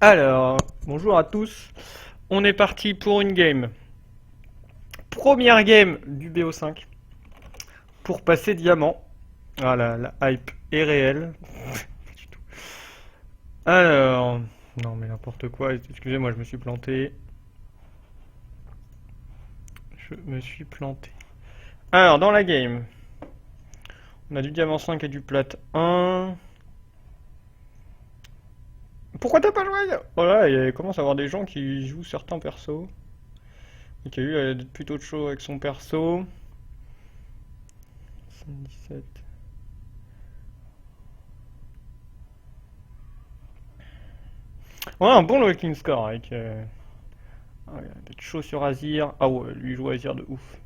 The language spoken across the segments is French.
Alors, bonjour à tous. On est parti pour une game. Première game du BO5 pour passer diamant. Ah la hype est réelle. Pas du tout. Alors, non mais n'importe quoi. Excusez-moi, je me suis planté. Je me suis planté. Alors, dans la game, on a du diamant 5 et du plate 1. Pourquoi t'as pas joué? Voilà, il commence à y avoir des gens qui jouent certains persos. Et qui a eu plutôt de chaud avec son perso. 17. On a un bon looking score avec peut-être chaud sur Azir. Ah ouais, lui joue Azir de ouf.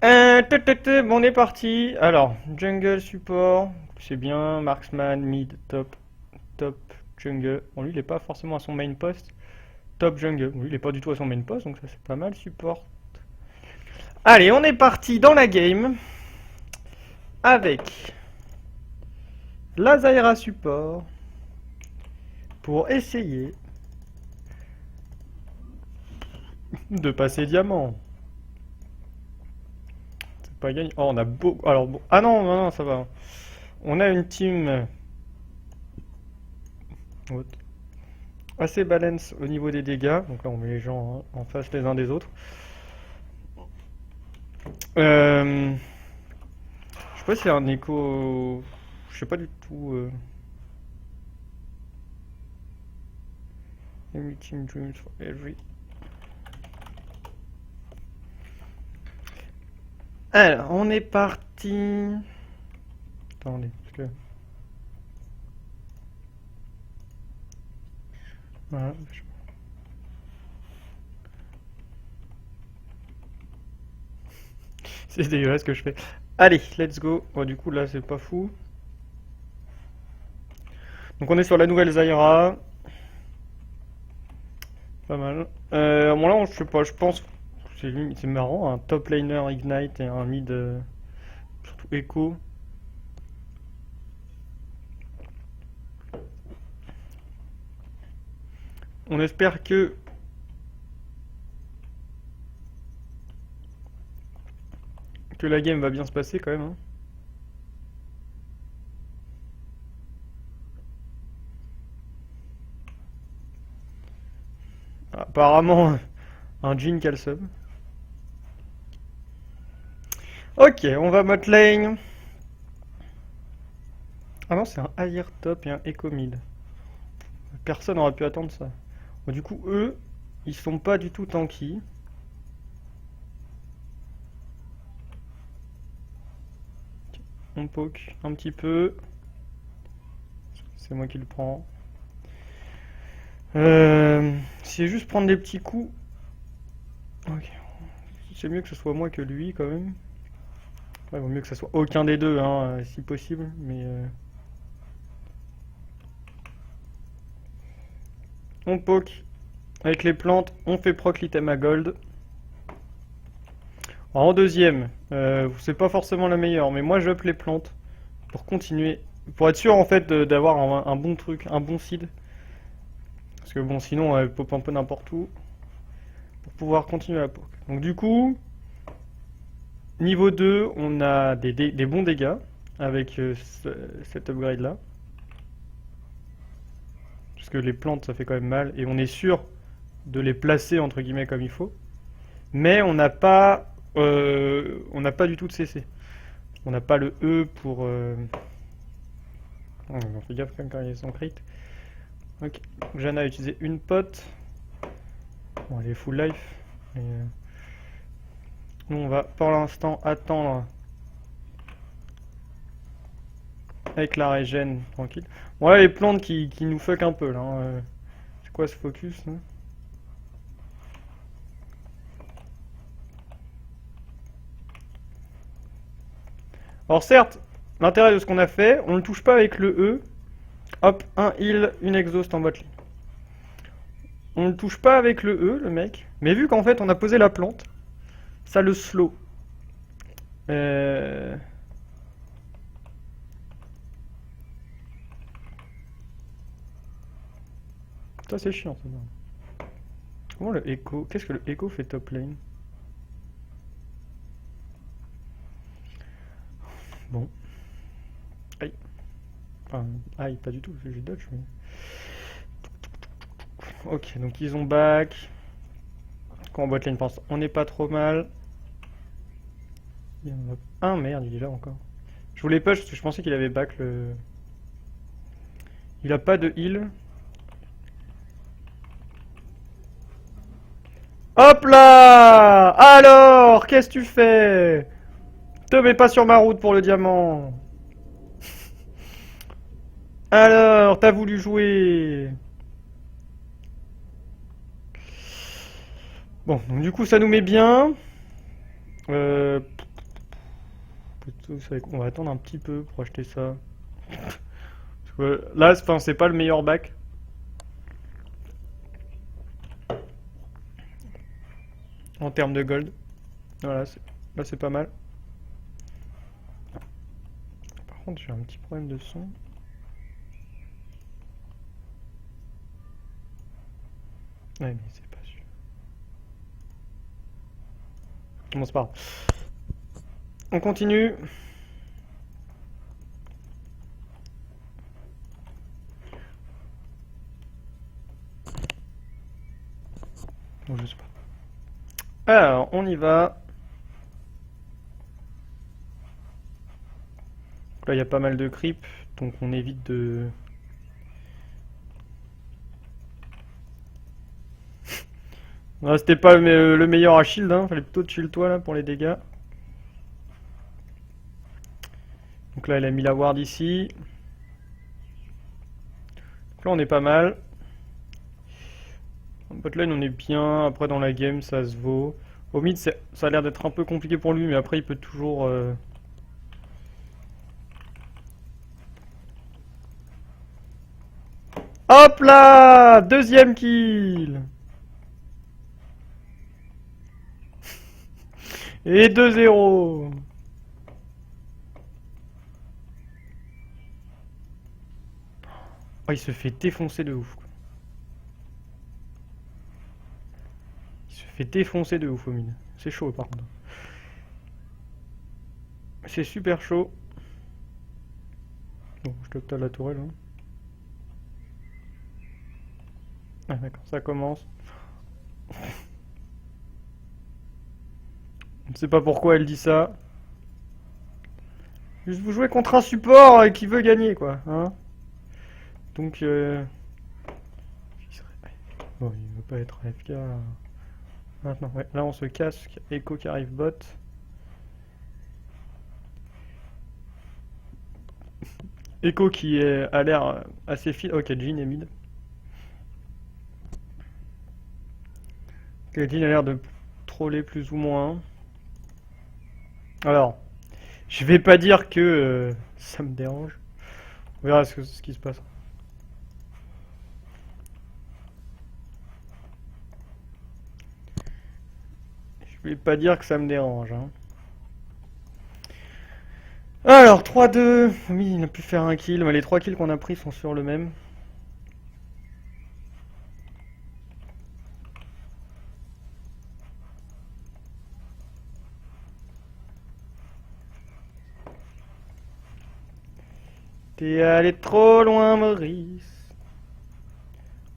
Bon, on est parti. Alors, jungle support, c'est bien. Marksman, mid, top, top, jungle. Bon, lui, il est pas forcément à son main post. Top jungle. Lui, il est pas du tout à son main post, donc ça, c'est pas mal. Support. Allez, on est parti dans la game avec la Zyra support pour essayer de passer diamant. C'est pas gagné. Oh, on a beau. Alors, bon. Ah non, non, non, ça va. On a une team assez balance au niveau des dégâts. Donc là, on met les gens en face les uns des autres. Je sais pas si c'est un écho. Je sais pas du tout. Every team dreams for every. Alors, on est parti. Attendez, parce que. Voilà. C'est dégueulasse ce que je fais. Allez, let's go. Bon, du coup, là, c'est pas fou. Donc, on est sur la nouvelle Zyra. Pas mal. Bon, là, je sais pas, je pense. C'est marrant, un top laner Ignite et un mid. Surtout Echo. On espère que la game va bien se passer quand même, hein. Apparemment, un Jhin qui a le sub. Ok, on va mode lane. Ah non, c'est un Air top et un Echo mid. Personne n'aurait pu attendre ça. Bon, du coup, eux, ils sont pas du tout tanky. On poke un petit peu. C'est moi qui le prends. C'est juste prendre des petits coups. Ok. C'est mieux que ce soit moi que lui quand même. Ouais, vaut mieux que ce soit aucun des deux, hein, si possible. Mais on poke avec les plantes. On fait proc l'item à gold. En deuxième, c'est pas forcément la meilleure, mais moi j'up les plantes pour continuer, pour être sûr en fait d'avoir un bon truc, un bon seed. Parce que bon, sinon elle pop un peu n'importe où pour pouvoir continuer la poke. Donc du coup, niveau 2, on a des bons dégâts avec cet upgrade là. Parce que les plantes ça fait quand même mal et on est sûr de les placer entre guillemets comme il faut. Mais on n'a pas du tout de CC. On n'a pas le E pour. On fait gaffe quand même quand il y a son crit. Ok, Jeanne a utilisé une pote. Bon, elle est full life. Mais, nous, on va pour l'instant attendre avec la régène tranquille. Bon, là, les plantes qui nous fuck un peu là, hein. C'est quoi ce focus là? Alors, certes, l'intérêt de ce qu'on a fait, on ne le touche pas avec le E. Hop, un heal, une exhaust en bot lane. On ne touche pas avec le E, le mec. Mais vu qu'en fait, on a posé la plante, ça le slow. Euh... Ça c'est chiant ça. Comment le Echo? Qu'est-ce que le Echo fait top lane? Bon. Aïe. Enfin, aïe, pas du tout, j'ai dodge. Mais... Ok, donc ils ont back. Quand on bot lane pense, on n'est pas trop mal. Il y en a un, merde, il est là encore. Je voulais push parce que je pensais qu'il avait back le... Il a pas de heal. Hop là! Alors, qu'est-ce que tu fais? Te mets pas sur ma route pour le diamant. Alors, t'as voulu jouer. Bon, donc du coup, ça nous met bien. Plutôt, on va attendre un petit peu pour acheter ça. Parce que là, c'est pas le meilleur bac. En termes de gold. Voilà, là c'est pas mal. Par contre, j'ai un petit problème de son. Ouais, mais c'est pas sûr. Bon, c'est pas grave. On continue. Bon, je sais pas. Alors, on y va. Là, il y a pas mal de creep, donc on évite de... Non, c'était pas le meilleur à shield, hein. Fallait plutôt chill toi là pour les dégâts. Donc là, elle a mis la ward ici. Donc là, on est pas mal. En botlane, on est bien. Après, dans la game, ça se vaut. Au mid, ça a l'air d'être un peu compliqué pour lui, mais après, il peut toujours... Hop là! Deuxième kill! Et 2-0! Oh, il se fait défoncer de ouf. Il se fait défoncer de ouf au mid. C'est chaud par contre. C'est super chaud. Bon, je te la tourelle. Hein. Ah d'accord, ça commence. Je ne sais pas pourquoi elle dit ça. Juste vous jouez contre un support qui veut gagner quoi. Hein donc bon, il veut pas être AFK maintenant. Ouais, là on se casse. Echo qui arrive bot. Echo qui a l'air assez fil. Ok, Jhin est mid. Ok, Jhin a l'air de troller plus ou moins. Alors, je vais pas dire que ça me dérange. On verra ce qui se passe. Je vais pas dire que ça me dérange. Hein. Alors, 3-2. Oui, il a pu faire un kill, mais les 3 kills qu'on a pris sont sur le même. T'es allé trop loin, Maurice.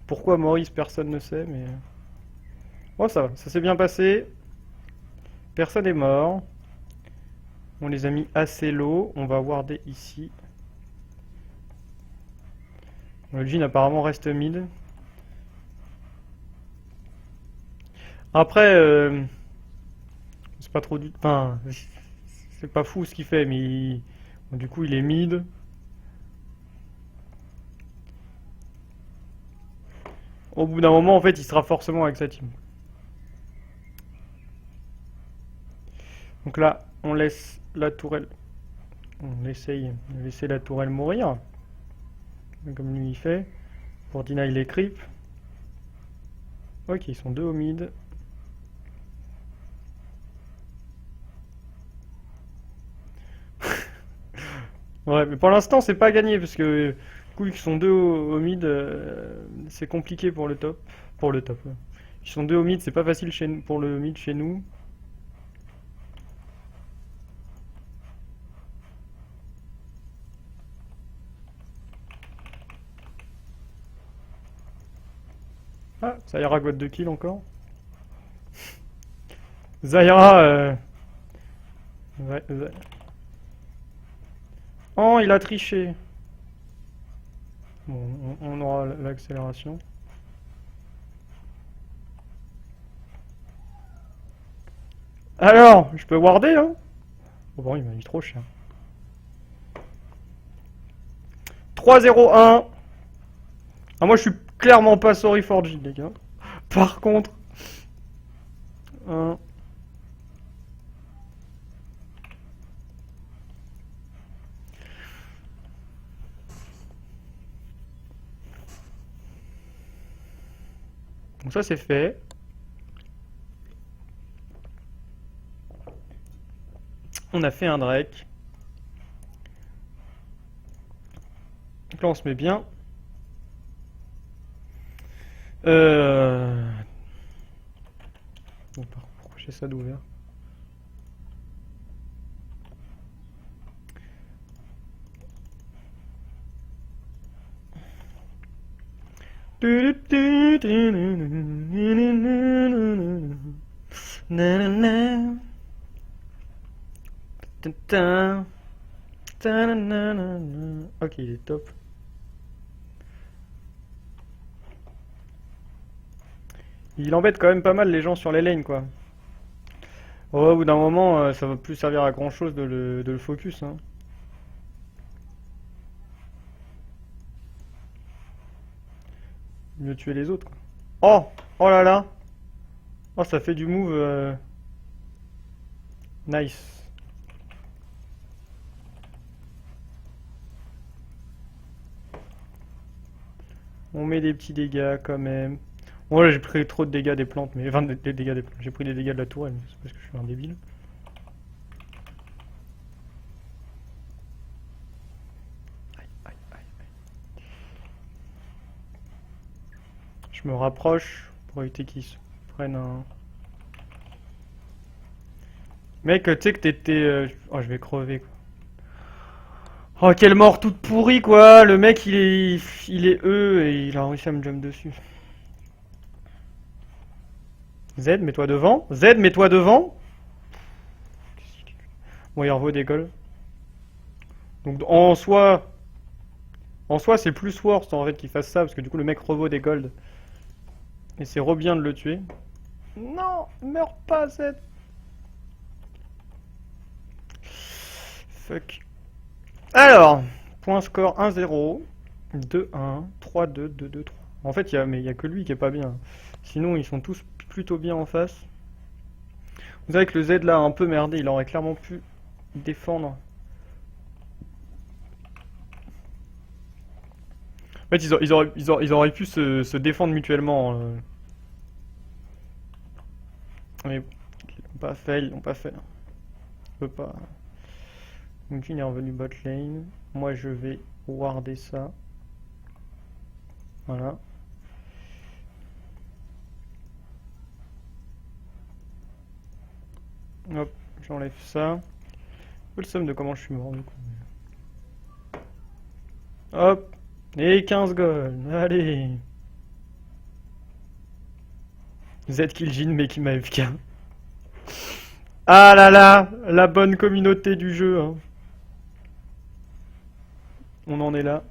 Pourquoi Maurice, personne ne sait, mais... Oh, ça va, ça s'est bien passé. Personne est mort. On les a mis assez low. On va warder ici. Le Jhin apparemment reste mid. Après, c'est pas trop du... Enfin, c'est pas fou ce qu'il fait, mais du coup il est mid. Au bout d'un moment, en fait, il sera forcément avec sa team. Donc là, on laisse la tourelle. On essaye de laisser la tourelle mourir. Comme lui il fait. Pour deny les creeps. Ok, ils sont deux au mid. Ouais, mais pour l'instant, c'est pas gagné parce que Du coup, ils sont deux au mid, c'est compliqué pour le top. Pour le top, ouais. Ils sont deux au mid, c'est pas facile pour le mid chez nous. Ah, Zaira got 2 kills encore. Zaira, ouais, oh, il a triché. Bon, on aura l'accélération. Alors, je peux warder, hein? Oh bon, il m'a mis trop cher. 3-0-1. Ah, moi, je suis clairement pas sorry for G, les gars. Par contre... 1... Donc ça, c'est fait. On a fait un Drake. Donc là, on se met bien. Bon, pourquoi j'ai ça d'ouvert? Ok, il est top. Il embête quand même pas mal les gens sur les lanes, quoi. Au bout d'un moment, ça va plus servir à grand chose de le focus, hein. Mieux tuer les autres, quoi. Oh! Oh là là! Oh, ça fait du move. Nice. On met des petits dégâts quand même. Bon, là j'ai pris trop de dégâts des plantes, mais enfin des dégâts des plantes. J'ai pris des dégâts de la tourelle, c'est parce que je suis un débile. Aïe, aïe, aïe. Je me rapproche pour éviter qu'ils se prennent un. Mec, tu sais que t'étais. Oh, je vais crever, quoi. Oh, quelle mort toute pourrie, quoi! Le mec, il est E et il a réussi à me jump dessus. Z, mets-toi devant. Z, mets-toi devant. Bon, il revaut des goals. Donc, en soi, c'est plus worst en fait qu'il fasse ça parce que du coup, le mec revaut des golds. Et c'est re bien de le tuer. Non, meurs pas, Z. Fuck. Alors, point score 1-0, 2-1, 3-2, 2-2, 3. En fait, mais il y a que lui qui est pas bien. Sinon, ils sont tous plutôt bien en face. Vous savez que le Z là a un peu merdé, il aurait clairement pu défendre. En fait, ils auraient pu se défendre mutuellement. Mais ils l'ont pas fait, ils l'ont pas fait. On peut pas. Donc il est revenu bot lane. Moi je vais warder ça. Voilà. Hop, j'enlève ça. Peu le somme de comment je suis mort du coup. Hop. Et 15 gold. Allez. Z kill Jin mais qui m'a FK. Ah là là, la bonne communauté du jeu, hein. On en est là.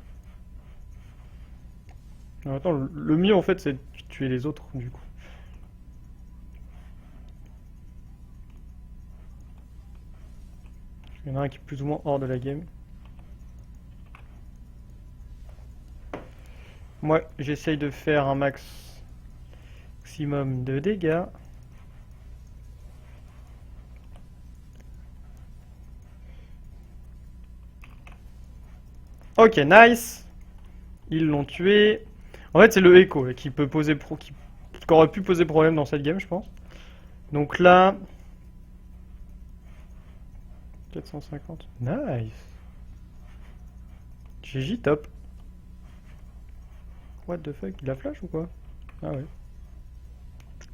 Alors, attends, le mieux en fait c'est de tuer les autres du coup. Il y en a un qui est plus ou moins hors de la game. Moi j'essaye de faire un maximum de dégâts. Ok, nice. Ils l'ont tué. En fait, c'est le Echo qui peut poser qui aurait pu poser problème dans cette game, je pense. Donc là, 450. Nice. GG top. What the fuck, il a flash ou quoi? Ah ouais.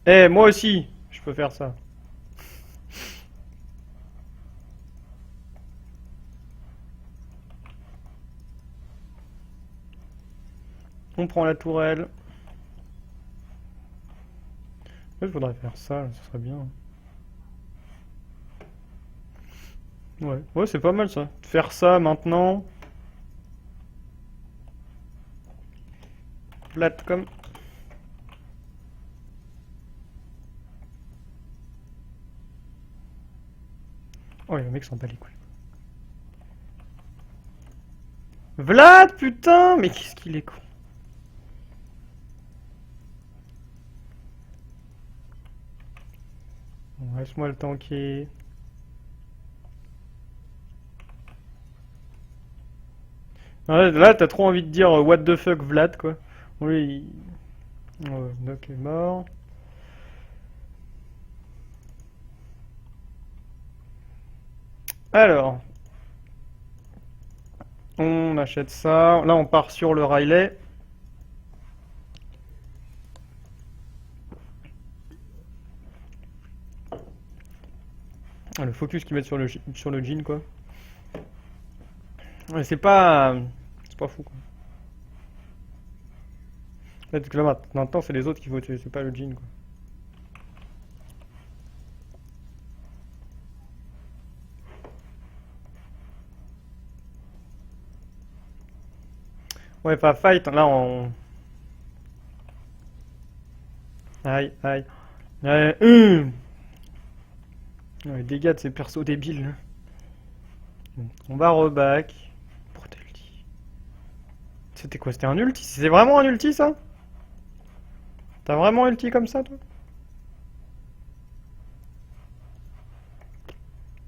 Eh, moi aussi, je peux faire ça. On prend la tourelle. Ouais, je voudrais faire ça, ça serait bien. Ouais, ouais, c'est pas mal ça. Faire ça maintenant. Plate comme. Oh, le mec s'en bat les couilles. Vlad, putain! Mais qu'est-ce qu'il est con. Bon, laisse-moi le tanker. Ouais, là, t'as trop envie de dire what the fuck Vlad, quoi. Oui. Ouais, Doc est mort. Alors. On achète ça. Là, on part sur le Riley. Ah, le focus qu'ils mettent sur le jean, quoi. Ouais, c'est pas. C'est pas fou, quoi. Là, parce que là, maintenant, c'est les autres qu'il faut tuer, c'est pas le jean, quoi. Ouais, pas fight, là, on. Aïe, aïe. Ouais, ouais, dégâts de ces persos débiles, là. On va reback. Brutality. C'était quoi? C'était un ulti? C'est vraiment un ulti, ça? T'as vraiment ulti comme ça, toi?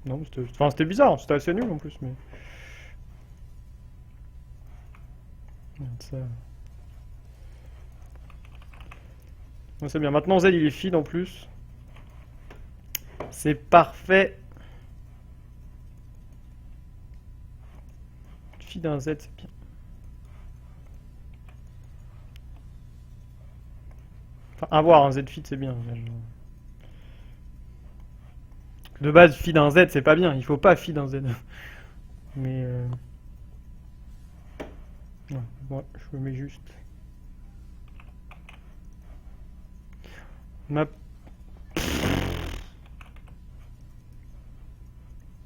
Non, c'était enfin, c'était bizarre, c'était assez nul en plus, mais. Regarde ça. Ouais, c'est bien. Maintenant, Z, il est feed en plus. C'est parfait. Feed un Z, c'est bien. Enfin, avoir un Z feed, c'est bien. De base, feed un Z, c'est pas bien. Il faut pas feed un Z. Mais. Ouais, moi, je le mets juste. Map.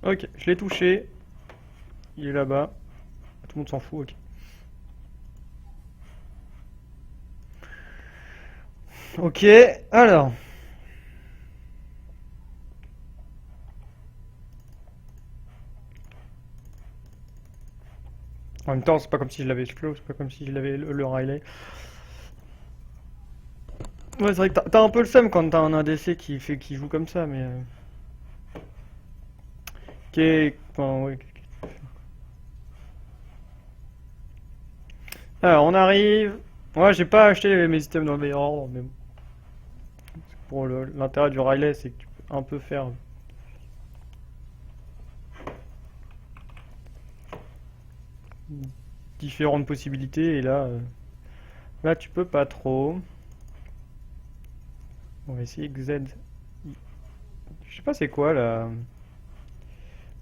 Ok, je l'ai touché. Il est là-bas. Tout le monde s'en fout, ok. Ok, alors. En même temps, c'est pas comme si je l'avais explos, c'est pas comme si je l'avais le Riley. Ouais, c'est vrai que t'as un peu le seum quand t'as un ADC qui joue comme ça, mais. Enfin, ouais. Alors, on arrive. Ouais, j'ai pas acheté mes items dans le meilleur ordre, mais bon. Pour l'intérêt du Riley, c'est que tu peux un peu faire différentes possibilités, et là, là tu peux pas trop. On va essayer que Z. Je sais pas c'est quoi la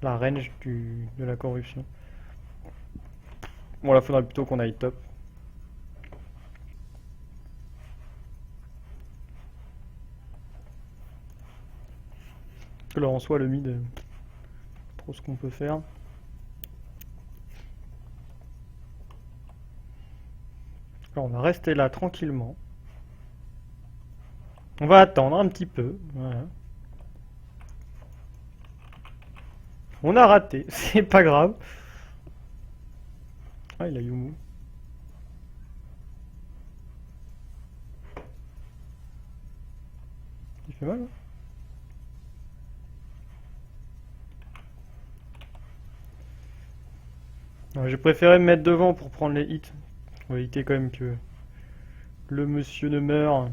range de la corruption. Bon, là, faudrait plutôt qu'on aille top. Parce que là, en soi, le mid, trop ce qu'on peut faire. Là, on va rester là tranquillement. On va attendre un petit peu. Voilà. On a raté, c'est pas grave. Ah, il a Yumu. Il fait mal, hein. J'ai préféré me mettre devant pour prendre les hits. On va éviter quand même que le monsieur ne meure.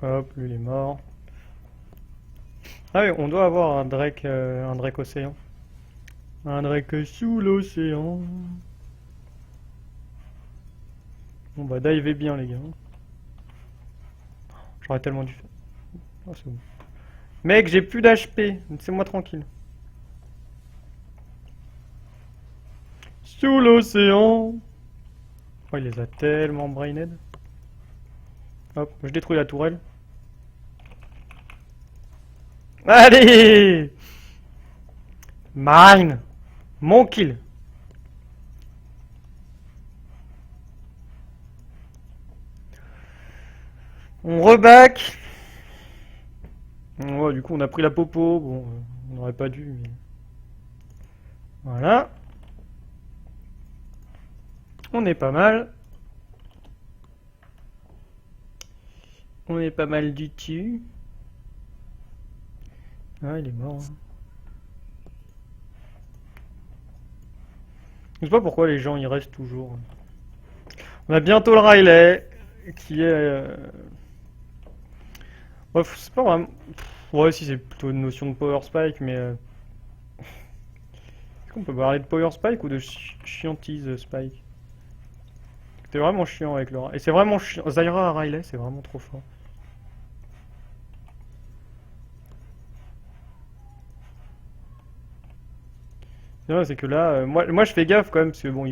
Hop, lui il est mort. Ah oui, on doit avoir un Drake océan. Un Drake sous l'océan. Bon bah divez bien les gars. J'aurais tellement dû faire. Oh, c'est bon. Mec, j'ai plus d'HP, laissez-moi tranquille. Sous l'océan. Oh, il les a tellement brained. Hop, je détruis la tourelle. Allez! Mine! Mon kill! On reback! Ouais, du coup, on a pris la popo. Bon, on n'aurait pas dû, mais. Voilà. On est pas mal. On est pas mal du dessus. Ah, il est mort. Hein. Je sais pas pourquoi les gens y restent toujours. On a bientôt le Riley, qui est... Bref, c'est pas vraiment... Ouais, si, c'est plutôt une notion de Power Spike, mais... Est-ce qu'on peut parler de Power Spike ou de chiantise Spike? C'est vraiment chiant avec le... Et c'est vraiment chiant. Zyra à Riley, c'est vraiment trop fort. C'est que là, moi je fais gaffe quand même, parce que bon,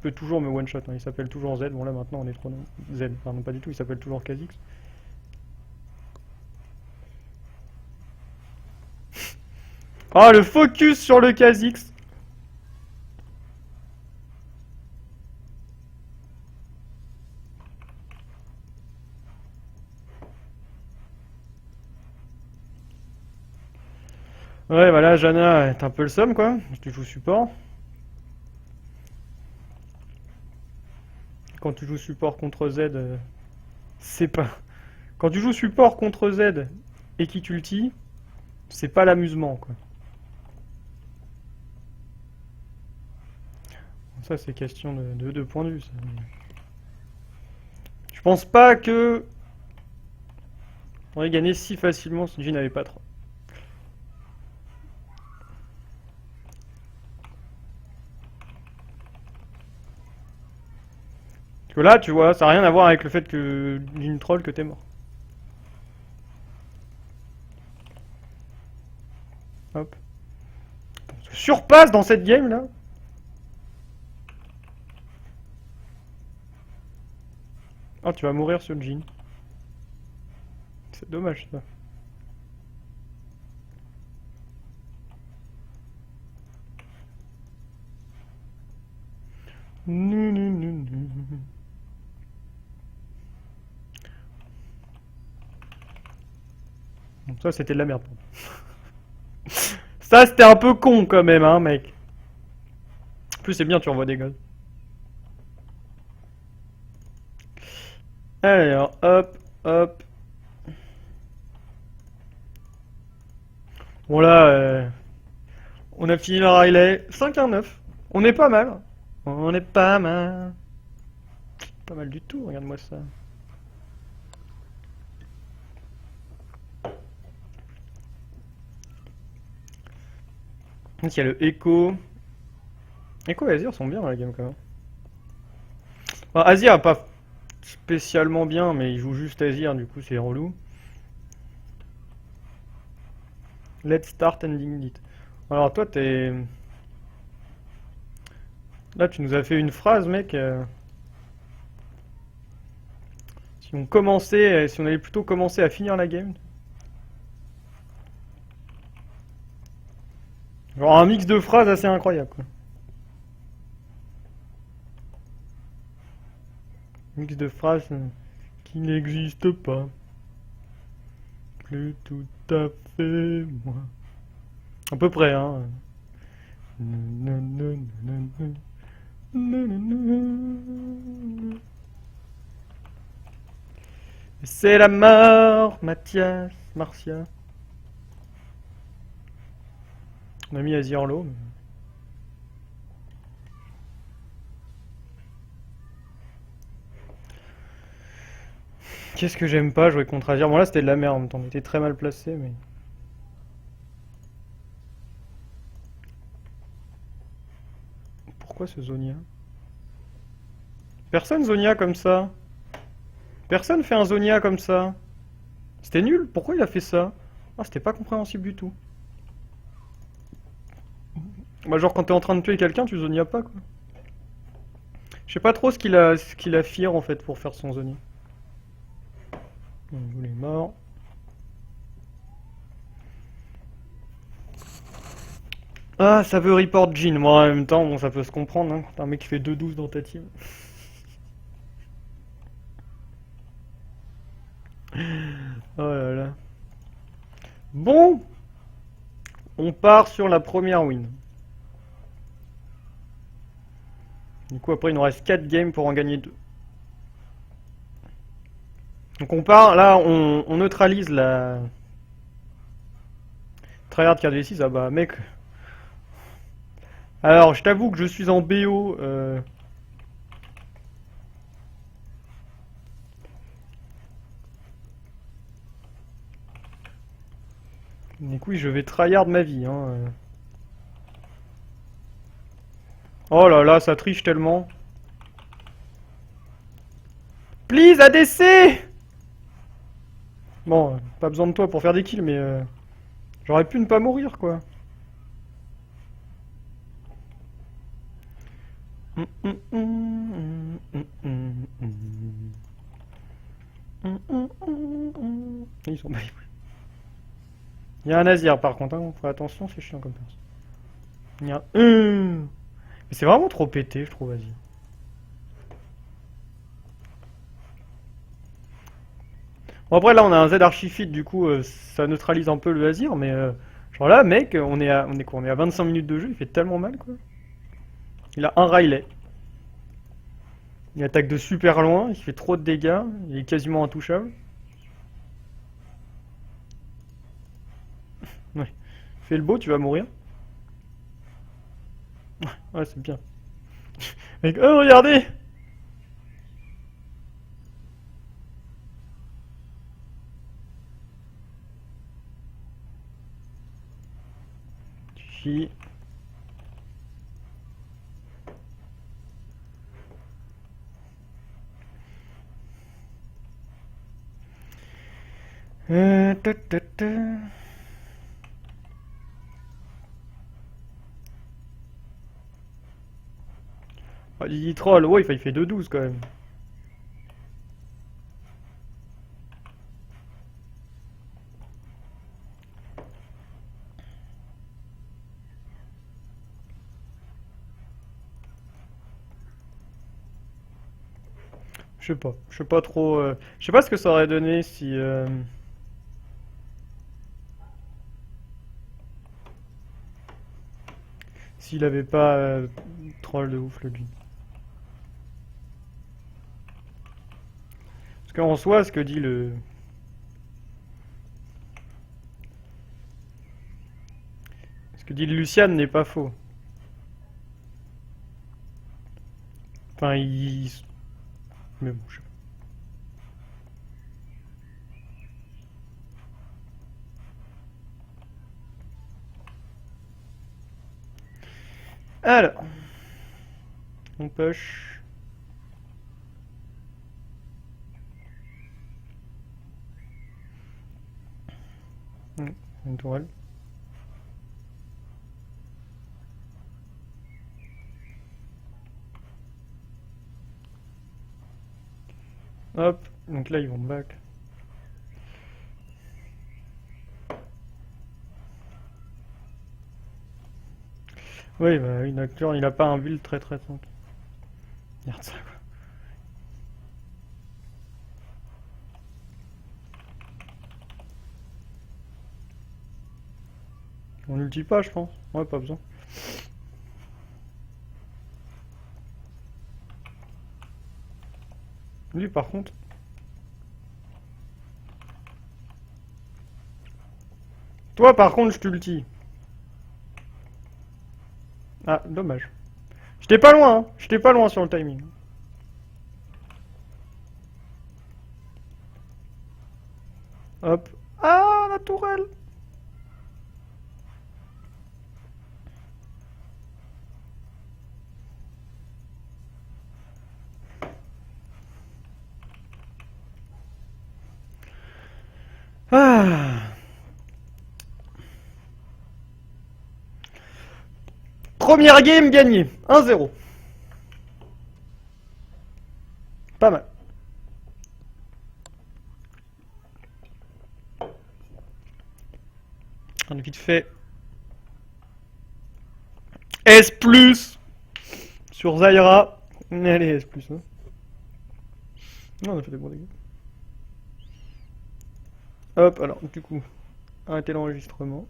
peut toujours me one-shot, hein. Il s'appelle toujours Z, bon là maintenant on est trop... Z, pardon, pas du tout, il s'appelle toujours Kha'Zix. Oh, le focus sur le Kha'Zix. Ouais, voilà, Janna est un peu le seum, quoi. Tu joues support. Quand tu joues support contre Z, c'est pas... Quand tu joues support contre Z et qui t'ulti, c'est pas l'amusement, quoi. Ça, c'est question de point de vue, ça. Je pense pas que... On aurait gagné si facilement si Jhin n'avait pas trop. Parce que là, tu vois, ça n'a rien à voir avec le fait que Jhin troll que t'es mort. Hop. On se surpasse dans cette game, là. Oh, tu vas mourir sur Jhin. C'est dommage, ça. Bon, ça, c'était de la merde. Ça, c'était un peu con, quand même, hein, mec. En plus, c'est bien, tu envoies des gars. Alors, hop, hop. Bon, là, on a fini le Riley. 5-1-9. On est pas mal. On est pas mal. Pas mal du tout, regarde-moi ça. Donc il y a le Echo. Echo et Azir sont bien dans la game quand même. Enfin, Azir pas spécialement bien, mais il joue juste Azir, du coup c'est relou. Let's start ending it. Alors toi t'es... Là tu nous as fait une phrase mec. Si on commençait, si on allait plutôt commencer à finir la game. Genre un mix de phrases assez incroyable quoi. Mix de phrases qui n'existe pas. Plus tout à fait moi. À peu près hein. C'est la mort, Mathias, Martia. On a mis Azir en l'eau. Mais... Qu'est-ce que j'aime pas jouer contre Azir? Bon là c'était de la merde en même temps, on était très mal placé mais... pourquoi ce Zonia? Personne Zonia comme ça. Personne fait un Zonia comme ça. C'était nul, pourquoi il a fait ça? Ah, c'était pas compréhensible du tout. Bah genre quand t'es en train de tuer quelqu'un, tu Zonia pas quoi. Je sais pas trop ce qu'il a fear en fait pour faire son Zonia. Donc, il est mort. Ah, ça veut report Jean. Moi, en même temps, bon, ça peut se comprendre, hein, quand t'as un mec qui fait 2-12 dans ta team. Oh là là. Bon, on part sur la première win. Du coup, après, il nous reste 4 games pour en gagner 2. Donc on part, là, on neutralise la... Tryhard 4v6, ah bah mec... Alors, je t'avoue que je suis en BO... Du coup, je vais tryhard ma vie, hein. Oh là là, ça triche tellement. Please, ADC! Bon, pas besoin de toi pour faire des kills, mais... j'aurais pu ne pas mourir, quoi. Ils sont... Il y a un Azir, par contre, hein. Faut attention, c'est chiant comme ça. Il y a un... Mais c'est vraiment trop pété, je trouve, vas-y. Bon, après, là, on a un Z Archifit, du coup, ça neutralise un peu le Azir, mais... genre là, mec, on est quoi? On est à 25 minutes de jeu, il fait tellement mal, quoi. Il a un Riley. Il attaque de super loin, il fait trop de dégâts, il est quasiment intouchable. Ouais. Fais le beau, tu vas mourir. Ouais, c'est bien. Mec, oh, regardez! Chi. Ta, ta, ta. Ah, Lily Troll, ouais, il fait 2-12 quand même. Je sais pas trop. Je sais pas ce que ça aurait donné si. S'il avait pas troll de ouf le lui. Parce qu'en soi, ce que dit le. Ce que dit le Lucian n'est pas faux. Enfin, il. Mais bon, je sais pas. Alors. On push. Une tourelle. Hop, donc là ils vont back. Oui, bah oui, Nocturne, il a pas un build très très tank. Regarde ça quoi. On ulti pas, je pense. Ouais, pas besoin. Lui, par contre. Toi, par contre, je t'ulti. Ah, dommage. J'étais pas loin, hein. J'étais pas loin sur le timing. Hop. Ah, la tourelle. Ah. Première game gagnée, 1-0. Pas mal. On a vite fait. S+, sur Zyra. Allez, S+. Hein. Non, on a fait des bons dégâts. Hop, alors, du coup, arrêtez l'enregistrement.